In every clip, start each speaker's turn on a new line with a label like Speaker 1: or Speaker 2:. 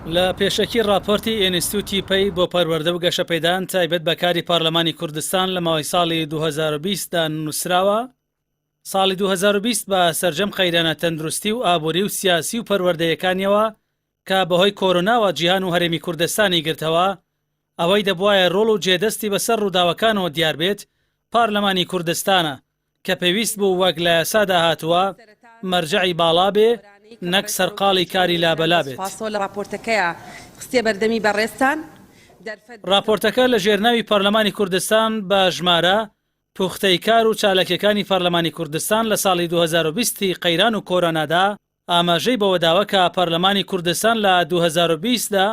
Speaker 1: لە پێشەکی راپۆرتی ئینستیتوتی پەی بۆ پەروەردە و گەشەپەیدان تایبەت بەکاری پارلەمانی کوردستان لە ماوەی ساڵی 2020دا نووسراوە. ساڵی 2020 بە سەرجەم قەیرانە تەندروستی و ئابووری و سیاسی و پەروەردەیەکانیەوە کە بەهۆی کۆرۆناوە جیهان و هەرێمی کوردستانی گرتەوە، ئەوەی دەبوایە ڕۆڵ و جێدەستی بەسەر ڕووداوەکانەوە دیار بێت پارلەمانی کوردستانە کە پێویست بوو وەک لە یاسادا هاتووە مەرجەعی باڵا بێ نەک سەرقاڵی کاری لابەلا بێت. راپۆرتەکە لە ژێرناوی پەرلەمانی کوردستان بە ژمارە پوختەی کار و چالەکیەکانی پەرلەمانی کوردستان لە ساڵی 2020 قەیران و کۆرۆنادا ئاماژەی بەوە داوە کە پەرلەمانی کوردستان لە 2020دا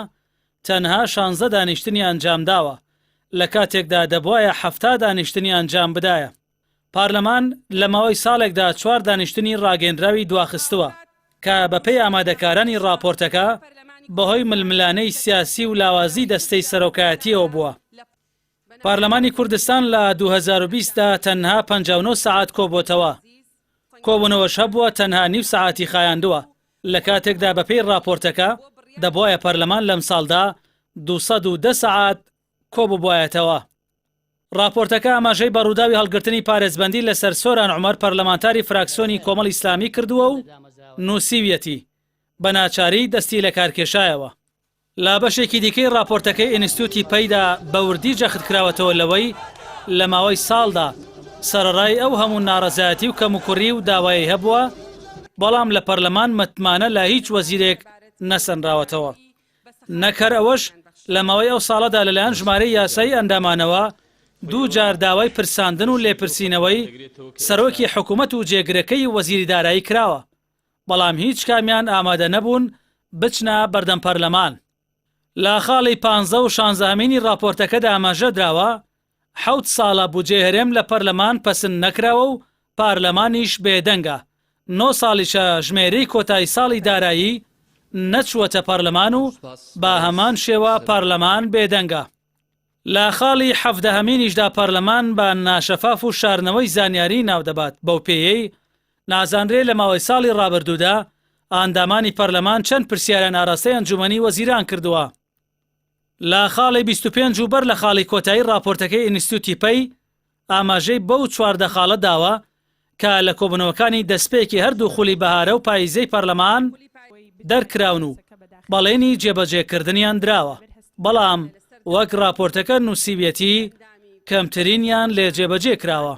Speaker 1: تەنها 16 دانیشتنی ئەنجام داوە لە کاتێکدا دەبوایە 70 دانیشتنی ئەنجام بدایە. پارلەمان لە ماوەی ساڵێکدا 4 دانیشتنی ڕاگەیەندراوی دواخستووە کە بەپێی ئامادەکارانی راپۆرتەکە بەهۆی ململانەی سیاسی و لاوازی دەستەی سەرۆکایەتیەوە بووە. پارلەمانی کوردستان لە 2020دا تەنها 59 سەعات کۆبووتەوە. کۆبوونەوەش هەبووە تەنها نیو سەعاتی خایاندووە لە کاتێکدا بەپێی راپۆرتەکە دەبوایە پەرلەمان لەم ساڵدا 210 سەعات کۆبووبوایەتەوە. راپۆرتەکە ئاماژەی بەڕووداوی هەڵگرتنی پارێزبەندی لەسەر سۆران عومەر پەرلەمانتاری فراکسیۆنی کۆمەڵ ئیسلامی کردووە و نووسیویەتی بە ناچاری دەستی لە کارکێشایەوە. لە بەشێکی دیکەی راپۆرتەکەی ئینستیتوتی پەیدا بەوردی جەختکراوەتەوە لەوەی لە ماوەی ساڵدا سەرەڕای ئەو هەموو ناڕەزایەتی و کەموکوڕی و داوایی هەبووە، بەڵام لە پەرلەمان متمانە لە هیچ وەزیرێک نەسەنراوەتەوە. نەکەر ئەوەش لە ماوەی ئەو ساڵەدا لەلایەن ژمارەی یاسایی ئەندامانەوە دوو جار داوای پرساندن و لێپرسینەوەی سەرۆکی حکوومەت و جێگرەکەی وەزیری دارایی کراوە، بەڵام هیچ کامیان ئامادە نەبوون بچنە بەردەم پەرلەمان. لە خاڵی 15 و 16مینی راپۆرتەکەدا ئاماژە دراوە 7 ساڵە بودجێ هەرێم لە پەرلەمان پەسند نەکراوە و پارلەمانیش بێدەنگە. 9 ساڵیشە ژمێرەی کۆتایی ساڵی دارایی نەچووەتە پەرلەمان و با هەمان شێوە پارلەمان بێدەنگە. لە خاڵی 17مینیشدا پەرلەمان بە ناشەفاف و شارنەوەی زانیاری ناودەبات. بەو پێیەی نازانرێ لە ماوەی ساڵی ڕابردوودا ئاندامانی پەرلەمان چەند پرسیارە ناڕاستەی ئەنجومەنی وەزیران کردووە. لە خاڵی 25 و بەر لە خاڵی کۆتایی راپۆرتەکەی ئینستیتوتی پەی ئاماژەی بەو 4 خاڵە داوە کە لە کۆبوونەوەکانی دەستپێکی هەردوو خولی بەهارە و پاییزەی پەرلەمان دەرکراون و بەڵێنی جێبەجێکردنیان دراوە، بەڵام وەک راپۆرتەکە نووسیویەتی کەمترینیان لێ جێبەجێ کراوە.